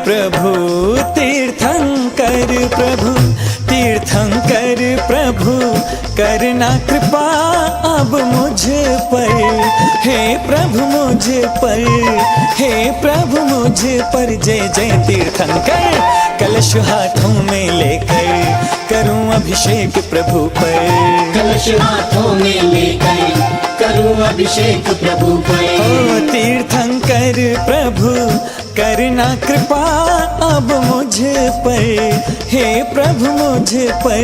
प्रभु तीर्थंकर प्रभु, तीर्थंकर प्रभु करना कृपा अब मुझ पर। हे प्रभु मुझ पर, हे प्रभु मुझ पर। जय जय तीर्थंकर कलश हाथों में लेकर करूं अभिषेक प्रभु पर। कलश हाथों में लेकर करूं अभिषेक प्रभु पर। ओ तीर्थंकर प्रभु करना कृपा अब मुझ पर। हे प्रभु मुझ पर,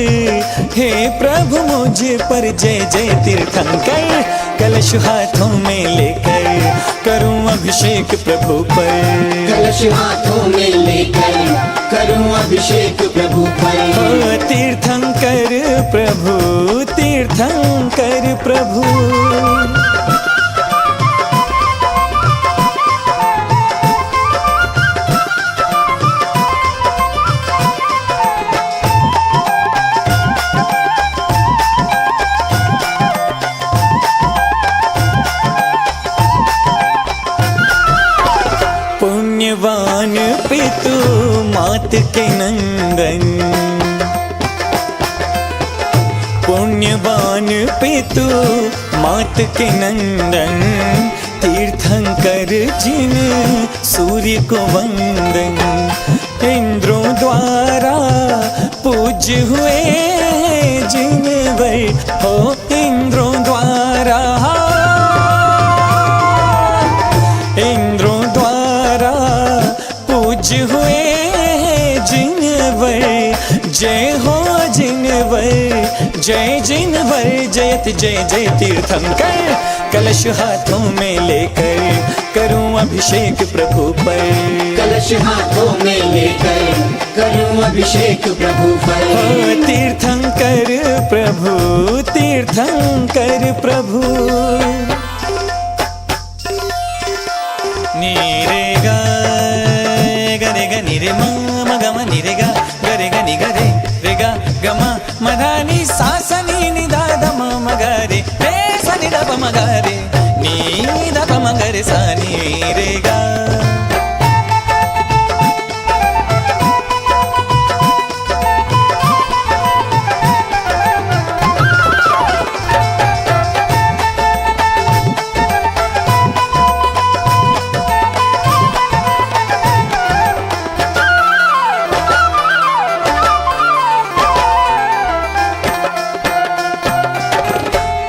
हे प्रभु मुझ पर। जय जय तीर्थंकर कलश हाथों में लेकर करूं अभिषेक प्रभु पर। कलश हाथों में लेकर करूं अभिषेक प्रभु पर। ओ तीर्थंकर प्रभु, तीर्थंकर प्रभु। पुण्यवान पितु मात के नंदन, पुण्यवान पितु मात के नंदन। तीर्थंकर जिन सूर्य को वंदन, इंद्रों द्वारा पूज्य हुए जिन वर। हो इंद्रों द्वारा, इंद्रों द्वारा पूज्य हुए जिनवर। जय हो जिनवर, जय जिनवर। जयत जय जय तीर्थंकर कलश हाथों में लेकर करूं अभिषेक प्रभु पर। कलश हाथों में लेकर करूं अभिषेक प्रभु पर। ओ तीर्थंकर प्रभु, तीर्थंकर प्रभु। नीरे गा गरे ग निरे मा म ग म निरे गा गरे ग नि गरे रे गा ग म म धा नि सा स नि नि धा ध म म ग रे रे सा नि ध प म ग रे नि ध प म ग रे सा नि रे गा।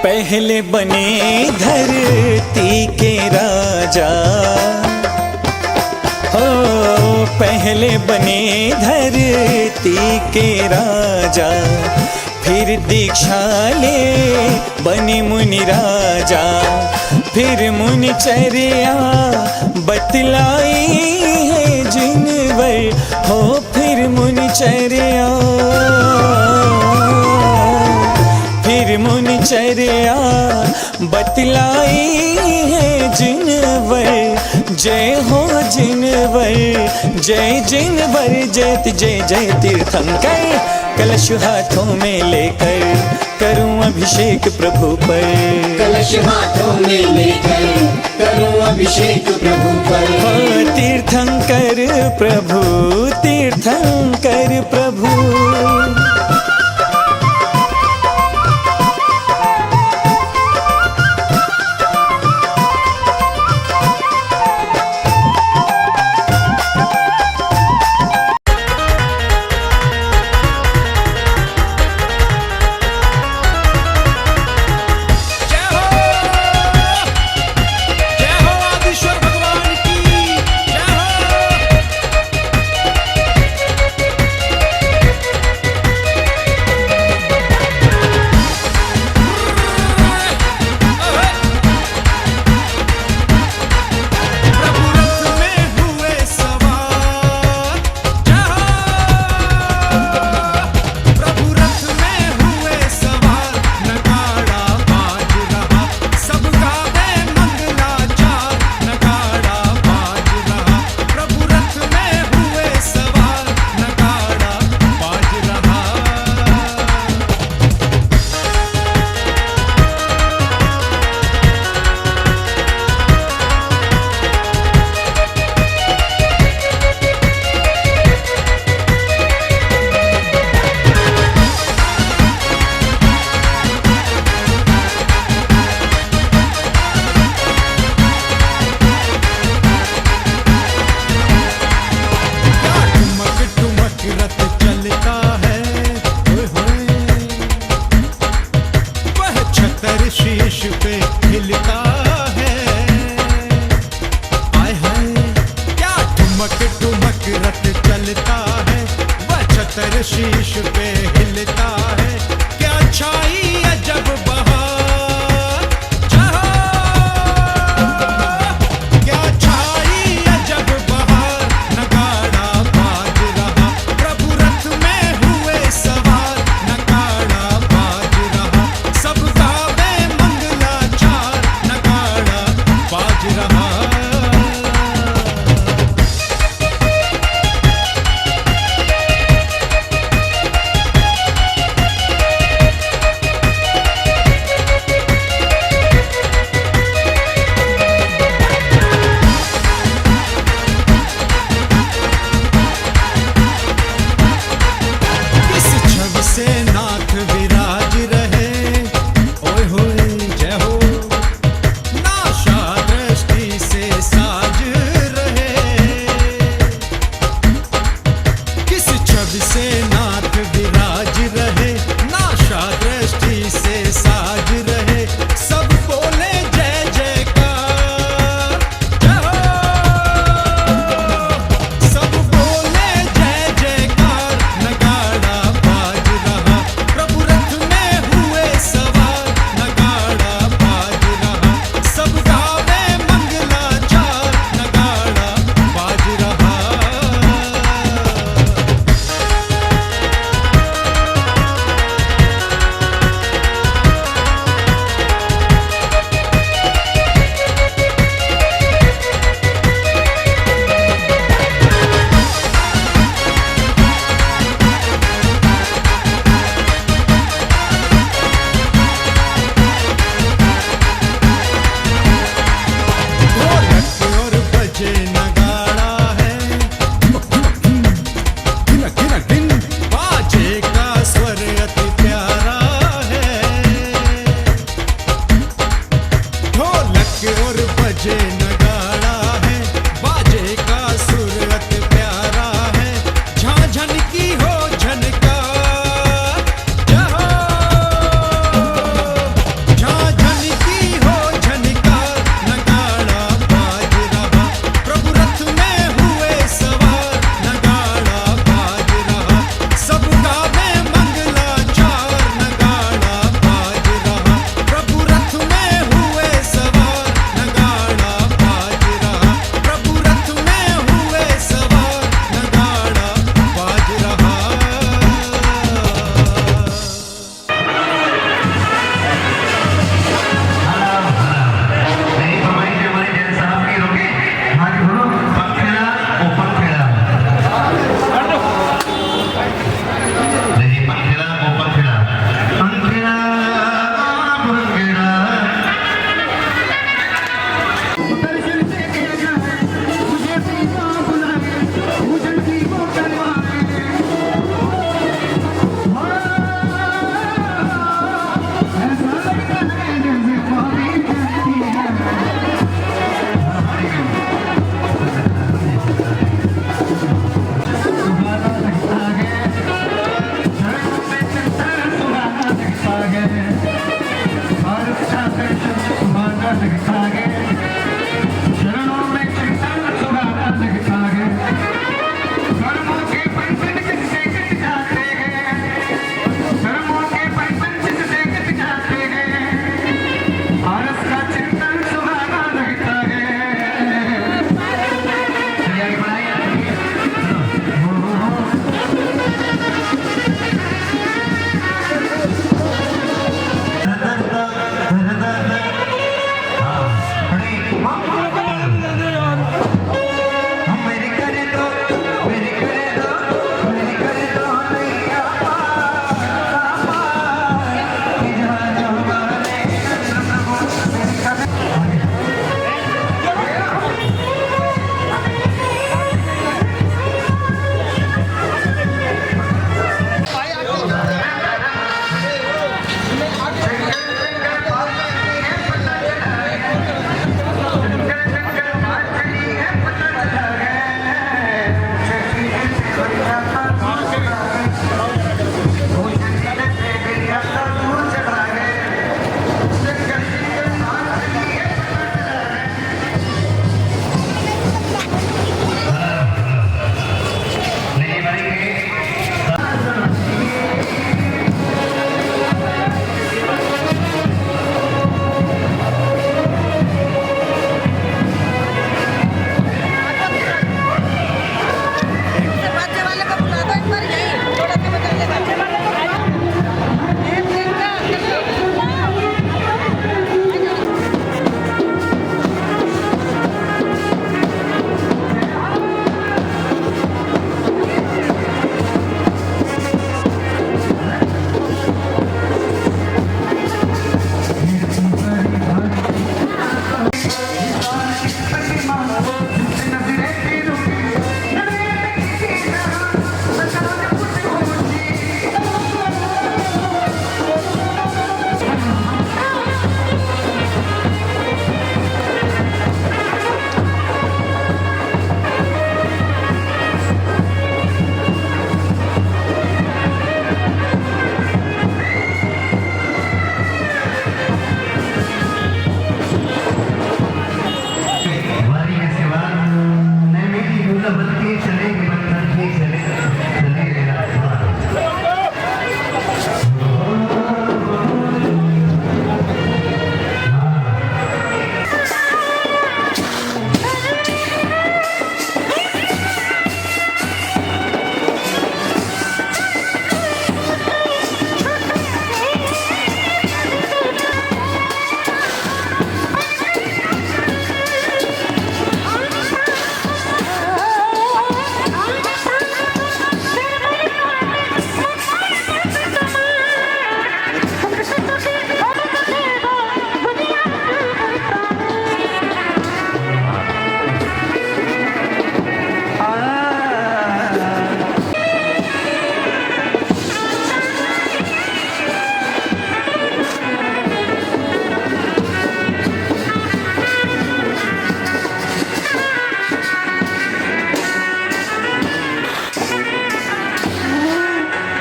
पहले बने धरती के राजा, हो पहले बने धरती के राजा। फिर दीक्षा ले बने मुनि राजा, फिर मुनि चर्या बतलाई है जिनवर। हो फिर मुनि चर्या, फिर मुनि चर्या बतलाई है जिनवर। जय हो जिनवर, जय जिनवर। जयत जय जय तीर्थंकर कलश हाथों में लेकर करूं अभिषेक प्रभु पर। कलश हाथों में लेकर करूं अभिषेक प्रभु पर। हो तीर्थंकर प्रभु, तीर्थंकर प्रभु। शीश पे हिलता है, क्या छाई अजब बहार। जहाँ क्या छाई अजब बहार, नगाड़ा बाज रहा, प्रभु रथ में हुए सवार, नगाड़ा बाज रहा, सब गावे मंगलाचार, नगाड़ा बाज रहा।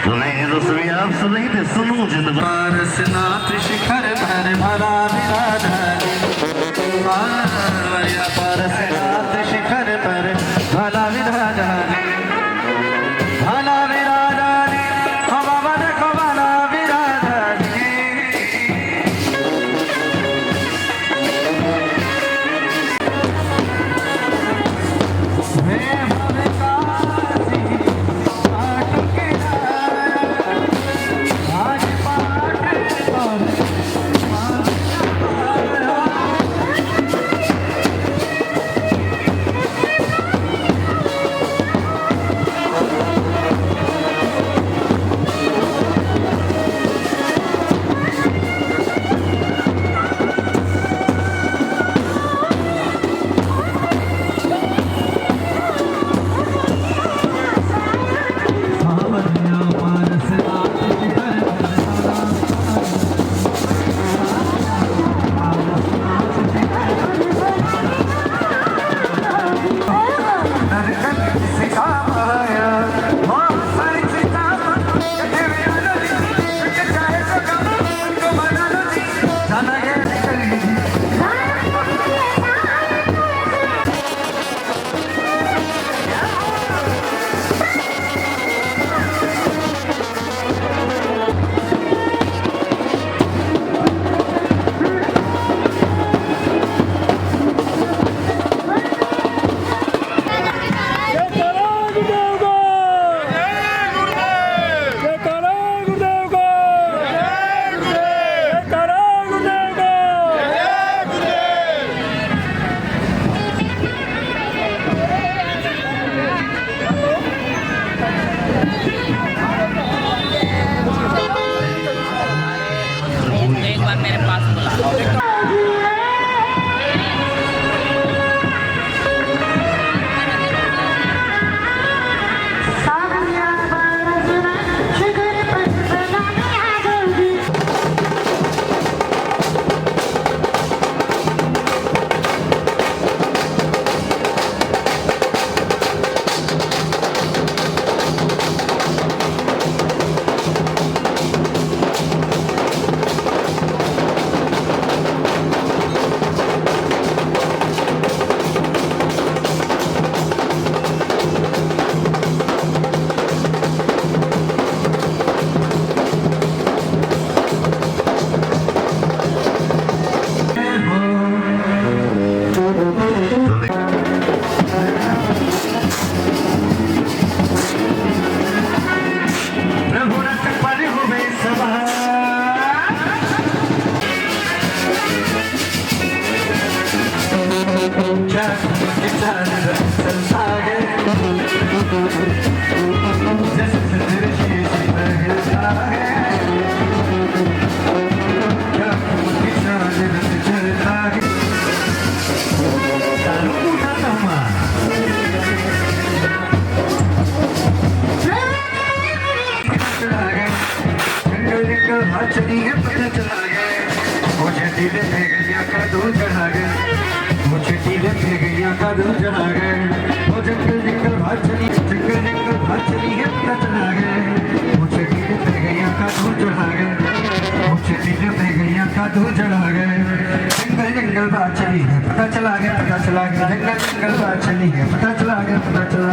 नहीं रसोई आप सुन रही थे, सुनो जिंद पारसनाथ शिखर पर भरा विराधारी, पारसनाथ शिखर पर भला विराधारी, भला विराधारी, हवा देखो भला विराधारी। एक बार मेरे पास बुला। जंगल बात चली है, पता चला गया, पता चला गया, जंगल बात चली है, पता चला गया, पता चला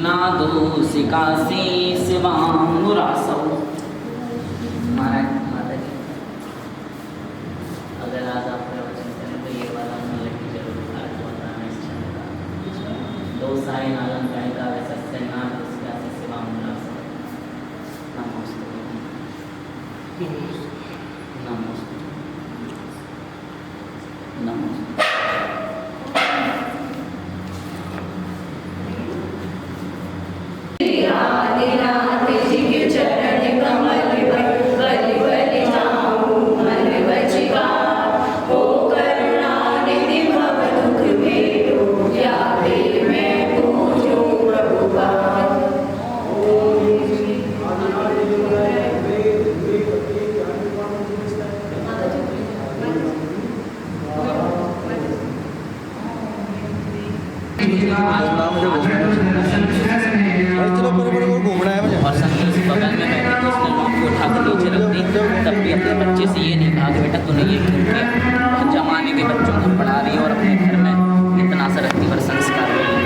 नादोसिकासी शिवां मुरासौ। महाराज माता जी, अगर आज आप प्रवचन करें तो ये वाला मन की जरूर आज बताना इच्छा है। दो साई नालम गायिका वैसे नादोसिकासी शिवां मुरासौ। नमोस्तुते नमोस्तुते नमोस्तुते। और संतोष बगल में बैठे तो उसने लोग को उठाकर नीचे रख दी। तब भी अपने बच्चे से ये नहीं कहा कि बेटा तूने ये क्यों किया। जमाने के बच्चों को पढ़ा रही है और अपने घर में इतना सा रखती पर संस्कार नहीं है।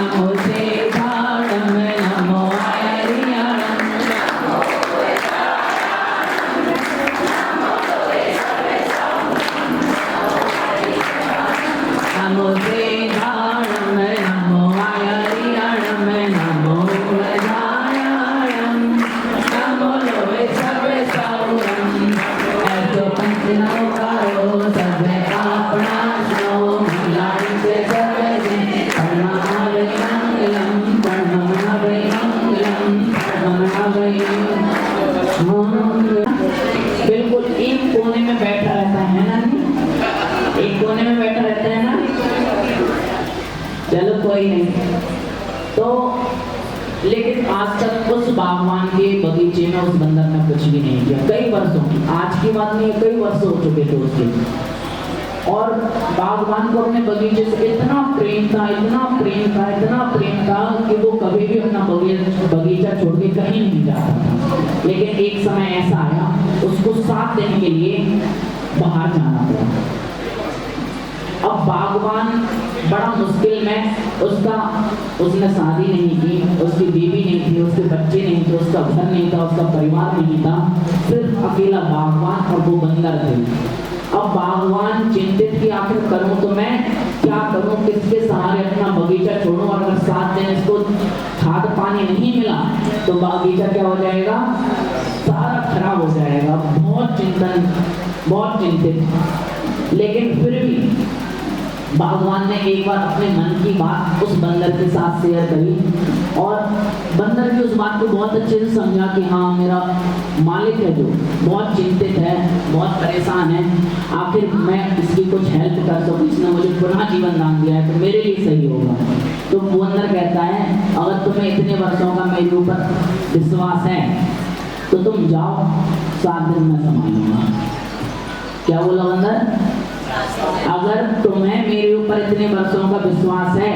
नमो श्रीधाणम नमो हरियाणम नमो श्रीधाणम नमो हरियाणम नमो हरियाणम नमो लोहे सर्वे साउरम ऐसो पंच नमकारो सर्वे आपना स्नो मिलाइ से सर्वे से परमावै मंगलम परमावै मंगलम परमावै बिल्कुल एक कोने में बैठा रहता है ना, एक कोने में बैठा रहता है ना। चलो कोई नहीं। तो लेकिन आज तक उस बागवान के बगीचे में उस बंदर ने कुछ भी नहीं किया, कई वर्षों की, आज की बात नहीं है, कई वर्ष हो चुके थे उसके। और बागवान को अपने बगीचे से इतना प्रेम था, इतना प्रेम था, इतना प्रेम था कि वो कभी भी अपना बगीचा छोड़ के कहीं नहीं जाता था। लेकिन एक समय ऐसा आया, उसको 7 दिन के लिए बाहर जाना पड़ा। अब बागवान बड़ा मुश्किल में, उसने शादी नहीं की, उसकी बीवी नहीं थी, उसके बच्चे नहीं थे, उसका घर नहीं था, उसका परिवार नहीं था, सिर्फ अकेला बागवान और वो बंदर थे। अब बागवान चिंतित कि आखिर करूं तो मैं क्या करूं, किसके सहारे अपना बगीचा छोड़ूं, और अगर 7 दिन इसको खाद पानी नहीं मिला तो बगीचा क्या हो जाएगा, सारा खराब हो जाएगा। बहुत चिंतन, बहुत चिंतित। लेकिन फिर भी बागवान ने एक बार अपने मन की बात उस बंदर के साथ शेयर करी, और बंदर भी उस बात को बहुत अच्छे से समझा कि हाँ, मेरा मालिक है जो बहुत चिंतित है, बहुत परेशान है, आखिर मैं इसकी कुछ हेल्प कर सकूं, इसने मुझे पुनः जीवन दान दिया है तो मेरे लिए सही होगा। तो बंदर कहता है, अगर तुम्हें इतने वर्षों का मेरे ऊपर विश्वास है तो तुम जाओ, 7 दिन में संभालूंगा। क्या बोला बंदर? अगर तुम्हें मेरे ऊपर इतने वर्षों का विश्वास है,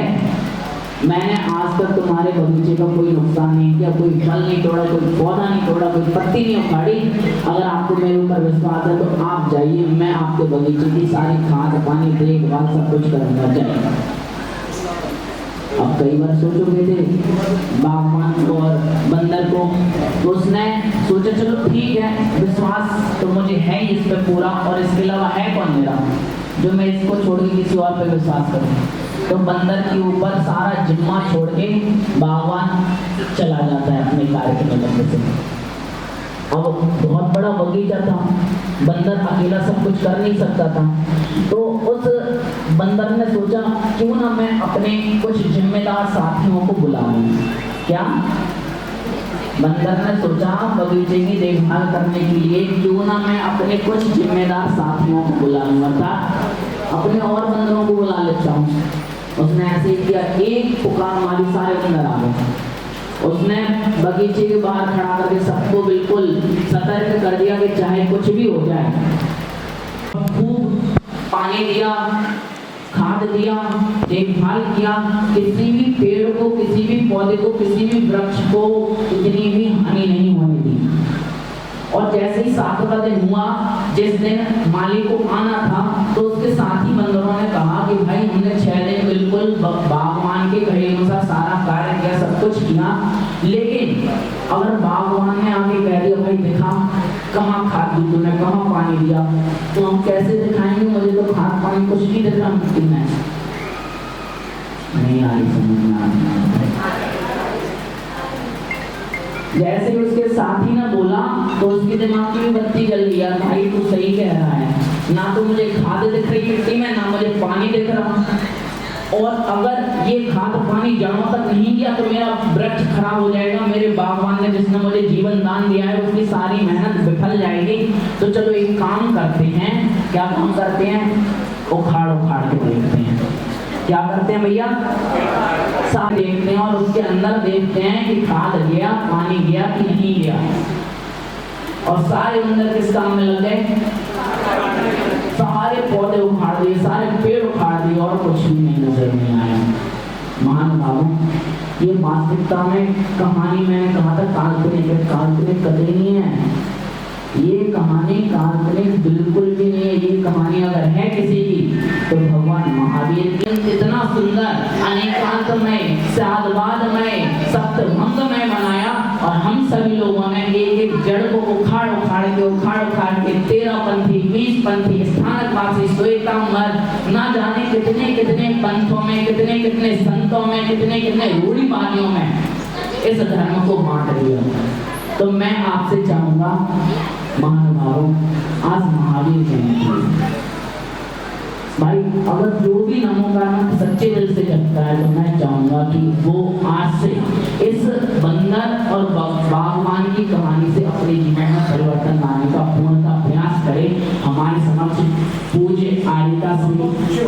मैंने आज तक तुम्हारे बगीचे का कोई नुकसान नहीं किया, कोई फल नहीं तोड़ा, कोई पौधा नहीं तोड़ा, कोई पत्ती नहीं उखाड़ी, अगर आपको मेरे ऊपर विश्वास है तो आप जाइए, मैं आपके बगीचे की सारी खाद पानी देखभाल सब कुछ करूंगा, जाइए। अब कई बार सोचो थे बागवान को और बंदर को, तो उसने सोचा चलो ठीक है, विश्वास तो मुझे है ही इस पे पूरा, और इसके अलावा है कौन मेरा जो मैं इसको छोड़ के किसी और पे विश्वास करूं। तो बंदर के ऊपर सारा जिम्मा छोड़ के बागवान चला जाता है अपने कार्य में लगने से। अब बहुत बड़ा बगीचा था, बंदर अकेला सब कुछ कर नहीं सकता था, तो उस बंदर ने सोचा क्यों ना मैं अपने कुछ जिम्मेदार साथियों को बुला लूं। क्या बंदर ने सोचा, बगीचे की देखभाल करने के लिए क्यों ना मैं अपने कुछ जिम्मेदार साथियों को बुला लूंगा, था अपने और बंदरों को बुला लेता हूँ। उसने ऐसे ही किया, एक पुकार मारी, सारे बंदर आ गए। उसने बगीचे के बाहर खड़ा करके सबको बिल्कुल सतर्क कर दिया कि चाहे कुछ भी हो जाए, खूब पानी दिया, खाद दिया, देखभाल किया, किसी भी पेड़ को, किसी भी पौधे को, किसी भी वृक्ष को इतनी भी हानि नहीं होने दी। और जैसे ही 7वां दिन हुआ, जिस दिन मालिक को आना था, तो उसके साथी बंदरों ने कहा कि भाई हमने 6 दिन बिल्कुल बागवान के कहे अनुसार सारा कार्य किया, सब कुछ किया, लेकिन अगर बागवान ने आगे कह दिया भाई दिखा कहाँ खाद दी तूने, कहाँ पानी दिया, तो हम कैसे दिखाएंगे, मुझे तो खाद पानी कुछ नहीं दिख रहा, मुश्किल है। नहीं आ रही समझ में आ रही। जैसे ही उसके साथी ने बोला तो उसके दिमाग की भी बत्ती जल गया, भाई तू सही कह रहा है, ना तो मुझे खाद दिख रही मिट्टी में, ना मुझे पानी दिख रहा, और अगर ये खाद पानी जड़ों तक नहीं गया तो मेरा वृक्ष खराब हो जाएगा, मेरे बागवान ने जिसने मुझे जीवन दान दिया है उसकी सारी मेहनत विफल जाएगी। तो चलो एक काम करते हैं, क्या काम करते हैं, उखाड़ उखाड़ के देखते हैं। क्या करते हैं भैया, साथ देखते हैं और उसके अंदर देखते हैं कि खाद गया, पानी गया कि नहीं गया। और सारे बंदर किस काम में लग गए, सारे पौधे उखाड़ दिए, सारे पेड़ उखाड़ दिए और कुछ भी नहीं नजर नहीं आया। मान भावों, ये वास्तविकता में कहानी मैंने कहा था काल्पनिक है, काल्पनिक कतई नहीं है। ये कहानी काल्पनिक बिल्कुल भी नहीं है। ये कहानी अगर है किसी की तो भगवान महावीर की। इतना सुंदर अनेकांतमय साधवादमय सप्तभंगमय बनाया और हम सभी लोगों ने एक एक जड़ को उखाड़ उखाड़ के 13 पंथी 20 पंथी स्थानकवासी श्वेतांबर ना जाने कितने कितने पंथों में कितने संतों में कितने रूढ़िवादियों में इस धर्म को बांट दिया। तो मैं आपसे चाहूंगा महानुभावों, आज महावीर जयंती भाई, अगर जो भी नमो का नाम सच्चे दिल से करता है तो मैं चाहूंगा कि वो आज से इस बंदर और बागवान की कहानी से अपने जीवन में परिवर्तन लाने का पूर्णतः प्रयास करे। हमारे समक्ष पूज्य आरिका सिंह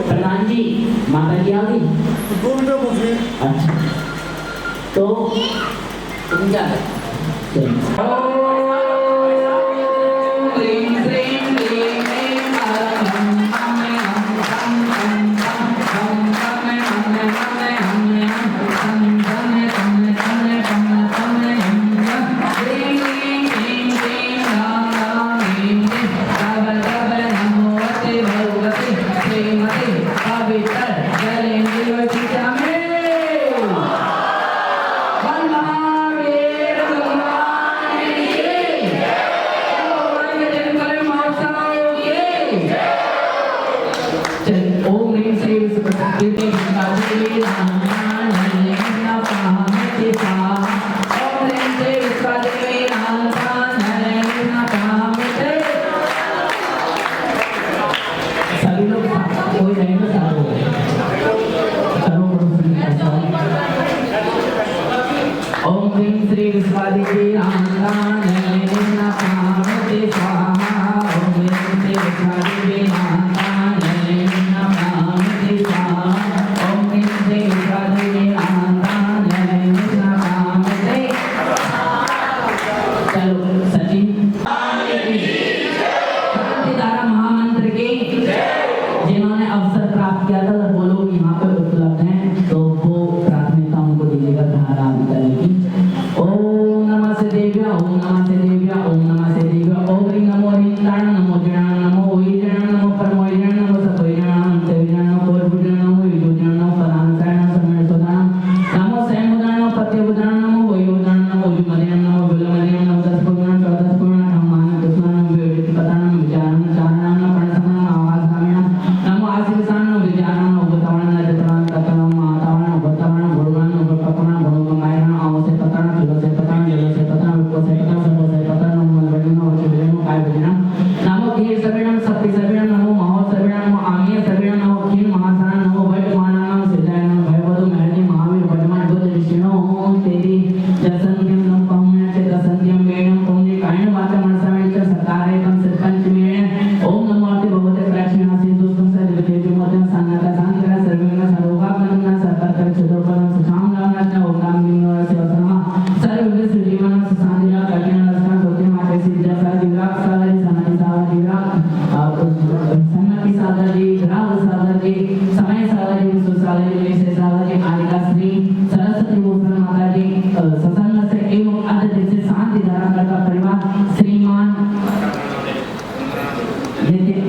प्रधान जी, माता जी आ गई। अच्छा, तो तुम क्या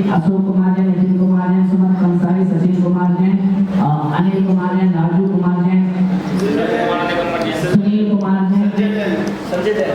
अशोक कुमार जैन, नितिन कुमार जैन, सुमन कंसारी, सचिन कुमार जैन, अनिल कुमार जैन, राजू कुमार जैन, सुनील कुमार जैन, संजय जैन।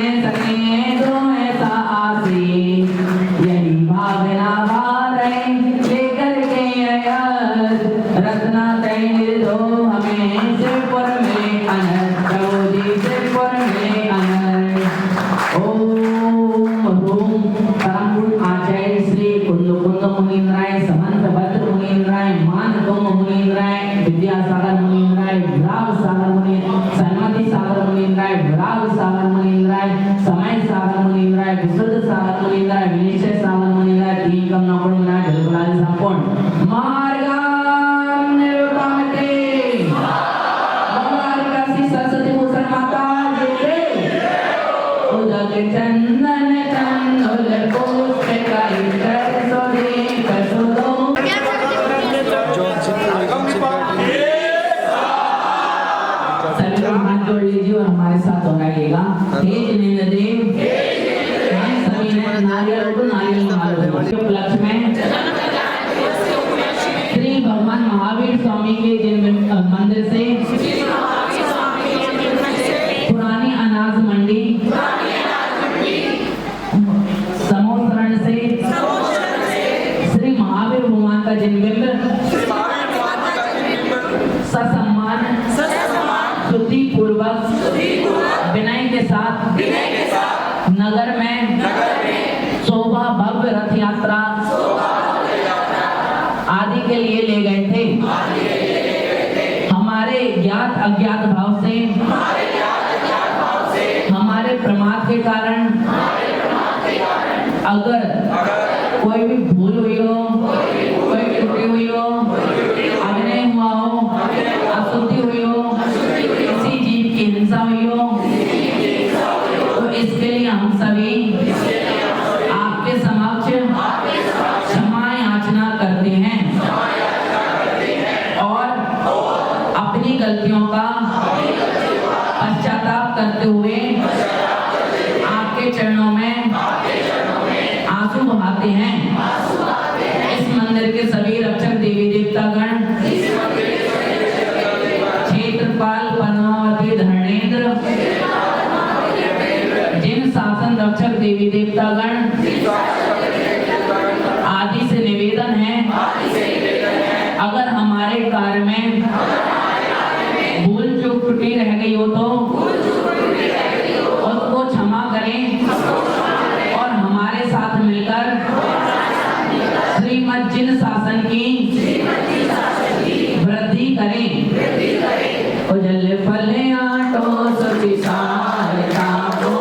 जाने सके तो ऐसा आसी यही भागना भारे लेकर के अयद रत्ना तैर दो हमें सिरपुर में अनर प्रभु जी सिरपुर में अनर ओम रूम परम आचार्य श्री कुंद मुनीन्द्राय समंत भद्र मुनीन्द्राय मान मुनीन्द्राय विद्यासागर मुनीन्द्राय विराग सागर मुनि सन्मति सागर मुनीन्द्राय विराग सागर मुनीन्द्राय समय सागर मुनीन्द्राय विशुद्ध सागर मुनीन्द्राय विनिश्चय सागर मुनीन्द्राय तीन कम नौकड़ मुनीन्द्राय जलकुलाल संपूर्ण मार्गम निर्वापते भगवान काशी सरस्वती भूषण माता जी उदक चंदन चंदोल पुष्प का इतर सोदे कसोदो सभी लोग हाथ जोड़ लीजिए और हमारे साथ दोहराइएगा हे जिनेंद्र देव सभी ने नारियल को नारियल मारो के उपलक्ष्य में श्री भगवान महावीर स्वामी के जन्म मंदिर से पुरानी अनाज मंडी समोसरण से श्री महावीर भगवान का जन्मदिन ससम्मान शुद्धि पूर्वक विनय के साथ नगर में शोभा भव्य रथ यात्रा आदि के लिए ले गए थे। हमारे ज्ञात अज्ञात भाव से हमारे प्रमाद के कारण अगर कोई भी भूल हुई हो कोई त्रुटि हुई हो अभिनय हुआ हो अशुद्धि हुई हो किसी जीव की हिंसा हुई हो तो इसके लिए हम सभी आपके समक्ष क्षमा याचना करते हैं और अपनी गलतियों का पश्चाताप करते हुए आपके चरणों में आंसू बहाते हैं। इस मंदिर के सभी रक्षक देवी देवतागण क्षेत्रपाल पद्मावती धर्मेंद्र जिन शासन रक्षक देवी देवतागण आदि से निवेदन है अगर हमारे कार्य में भूल चूक त्रुटि रह गई हो तो उसको क्षमा करें और हमारे साथ मिलकर श्रीमद् जिन शासन की वृद्धि करें। उजल फले आटो सुविशाल तापो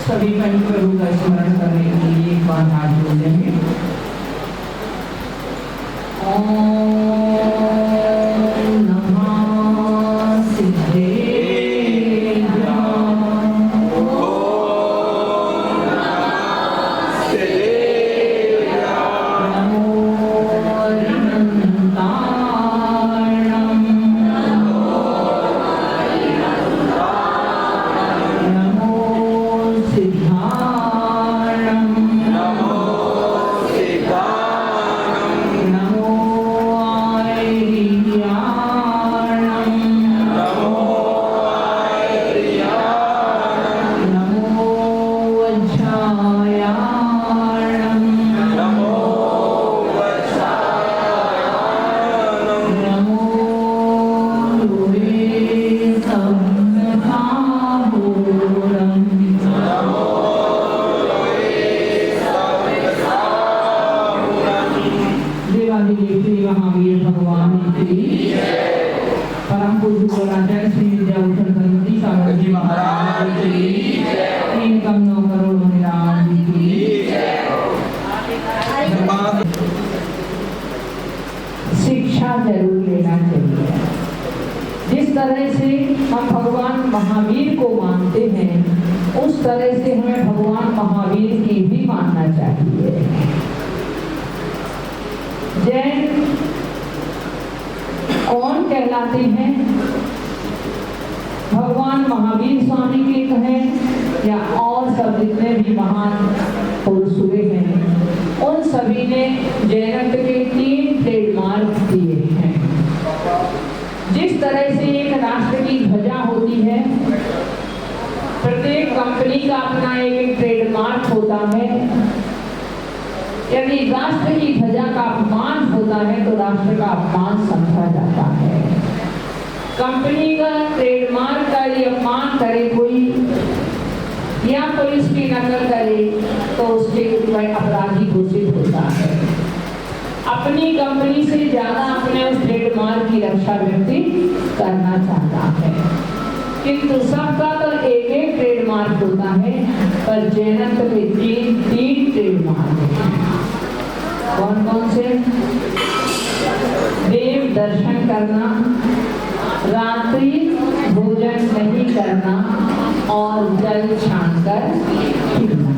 सभी बहन प्रभु का स्मरण करने के लिए एक बार हाथ जोड़ेंगे। ओम नमः सिद्धेश्वराय नमो तरह से हम भगवान महावीर को मानते हैं उस तरह से हमें भगवान महावीर की भी मानना चाहिए। जैन कौन कहलाते हैं? भगवान महावीर स्वामी के कहें या और सब जितने भी महान पुरुष हुए हैं उन सभी ने जैनत्व के 3 ट्रेडमार्क दिए हैं। जिस तरह से एक राष्ट्र की ध्वजा होती है, प्रत्येक कंपनी का अपना एक ट्रेडमार्क होता है। यदि राष्ट्र की ध्वजा का अपमान होता है तो राष्ट्र का अपमान समझा जाता है। कंपनी का ट्रेडमार्क का यदि अपमान करे कोई या कोई उसकी नकल करे तो उसके ऊपर अपराधी घोषित होता है। अपनी कंपनी से ज्यादा अपने उस ट्रेडमार्क की रक्षा व्यक्ति करना चाहता है, किंतु सबका तो एक ट्रेडमार्क होता है, पर जैनत्व में 3 ट्रेडमार्क हैं। कौन कौन से? देव दर्शन करना, रात्रि भोजन नहीं करना और जल छानकर पीना।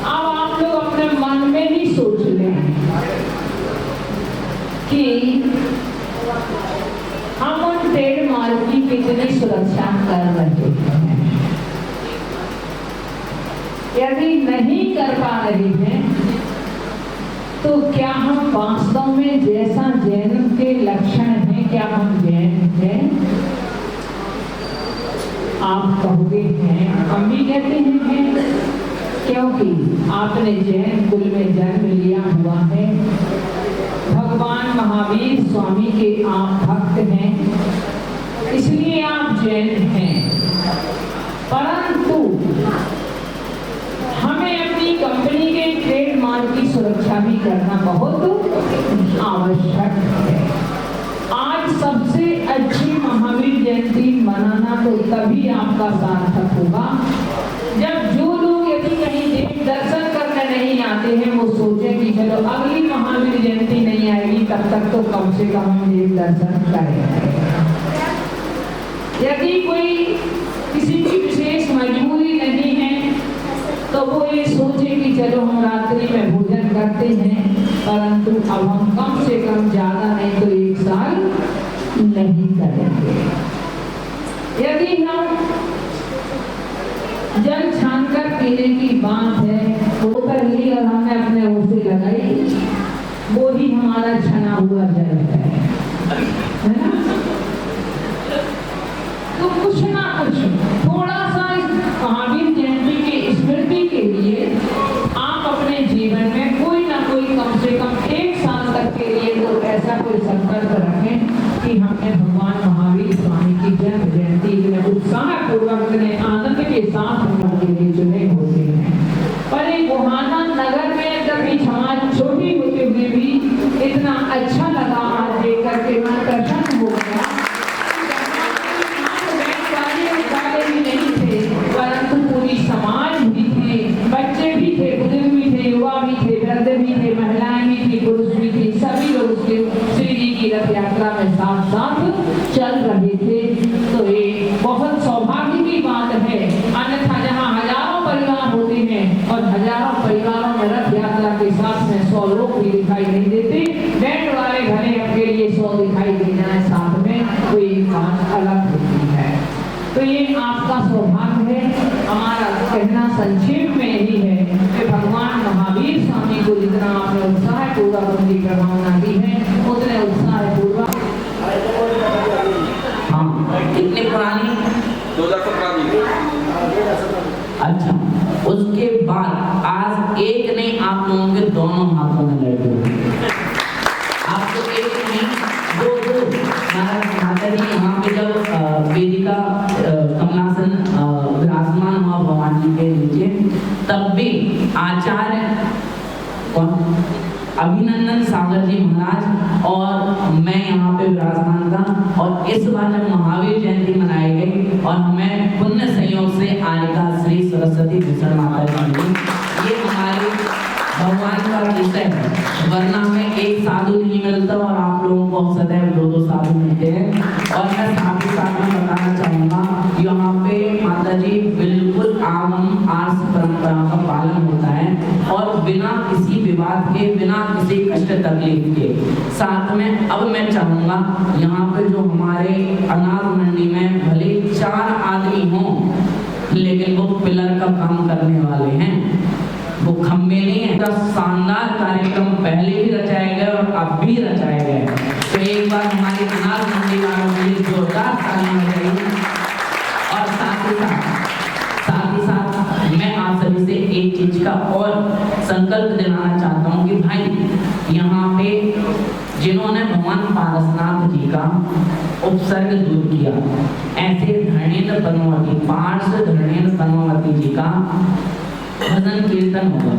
अब आप लोग अपने मन में ही सोच लें कि हम उन ट्रेडमार्क की कितनी सुरक्षा कर रहे हैं। यदि नहीं कर पा रहे हैं तो क्या हम वास्तव में जैसा जैन के लक्षण हैं, क्या हम जैन हैं? आप कहोगे हैं, हम भी कहते हैं, क्योंकि आपने जैन कुल में जन्म लिया हुआ है। भगवान महावीर स्वामी के आप भक्त हैं, इसलिए आप जैन हैं। परंतु हमें अपनी कंपनी के ट्रेडमार्क की सुरक्षा भी करना बहुत आवश्यक है। आज सबसे अच्छी महावीर जयंती मनाना तो तभी आपका सार्थक होगा जब जो लोग यदि कहीं देव दर्शन करने नहीं आते हैं वो सोचे कि चलो अगली महावीर जयंती नहीं आएगी तब तक तो कम से कम हम देव दर्शन करें। यदि कोई किसी की विशेष मजबूरी नहीं है तो वो ये सोचे कि चलो हम रात्रि में भोजन करते हैं, परंतु अब हम कम से कम ज्यादा नहीं तो 1 साल नहीं करेंगे। यदि हम जल छानकर पीने की बात है वो कर ली और हमने अपने मुंह से लगाई, वो ही हमारा छना हुआ जल है ना? तो कुछ ना कुछ थोड़ा सा महावीर जयंती की स्मृति के लिए आप अपने जीवन में कोई ना कोई कम से कम 1 साल तक के लिए तो ऐसा कोई संकल्प रखें कि हमने भगवान महावीर स्वामी की जन्म जयंती में उत्साह पूर्वक आनंद के साथ उनके लिए चुने होते हैं। पर एक गोहाना नगर में कभी समाज छोटी होते हुए भी इतना अच्छा लगा आज देख करके मन प्रसन्न हो गया। परंतु पूरी समाज भी थे, बच्चे भी थे, बुजुर्ग भी थे, युवा भी थे, वृद्ध भी थे, महिलाएं भी थी, पुरुष भी थे, सभी लोग उसके श्री जी की रथ यात्रा में साथ साथ चल रहे थे। तो ये बहुत सौभाग्य की बात है। अन्यथा जहाँ हजारों परिवार होते हैं और हजारों परिवारों में रथ यात्रा के साथ में 100 लोग भी दिखाई नहीं देते, बैंड वाले घरे आपके लिए 100 दिखाई दे जाए साथ में, तो ये बात अलग होती है। तो ये आपका सौभाग्य है। हमारा कहना संक्षेप में यही है कि भगवान महावीर स्वामी को जितना आपने उत्साह पूर्वक उनकी प्रभावना दी है उतने उत्साह पूर्वक। हाँ, कितनी पुरानी? 2017। अच्छा, उसके बाद आज एक नहीं, आप लोगों के दोनों हाथों में लड्डू। आपको एक नहीं, 2 माता जी यहाँ पे जब वेदिका कमलासन विराजमान हुआ भगवान जी के नीचे, तब भी आचार्य अभिनंदन सागर जी महाराज और मैं यहाँ पे विराजमान था। और इस बार जब महावीर जयंती मनाई गई और हमें पुण्य संयोग से आलिका श्री सरस्वती भूषण माता जी मिली, ये हमारे भगवान का विषय है। वरना हमें एक साधु नहीं मिलता और आप लोगों को सदैव 2-2 साधु मिलते हैं। और मैं आगम आर्ष परंपरा का पालन होता है और बिना किसी विवाद के, बिना किसी कष्ट तकलीफ के। साथ में अब मैं चाहूंगा यहाँ पे जो हमारे अनाथ मंडी में भले 4 आदमी हों, लेकिन वो पिलर का काम करने वाले हैं, वो खंबे नहीं है। तो शानदार कार्यक्रम पहले भी रचाए गए और अब भी रचाए गए। तो एक बार हमारे अनाथ मंडी वालों के लिए जोरदार तालियां बजाइए। और साथ ही साथ मैं आप सभी से एक चीज का और संकल्प दिलाना चाहता हूँ कि भाई यहाँ पे जिन्होंने भगवान पारसनाथ जी का उपसर्ग दूर किया, ऐसे धरणेन्द्र पद्मावती, पार्ष धरणेन्द्र पद्मावती जी का भजन कीर्तन होगा।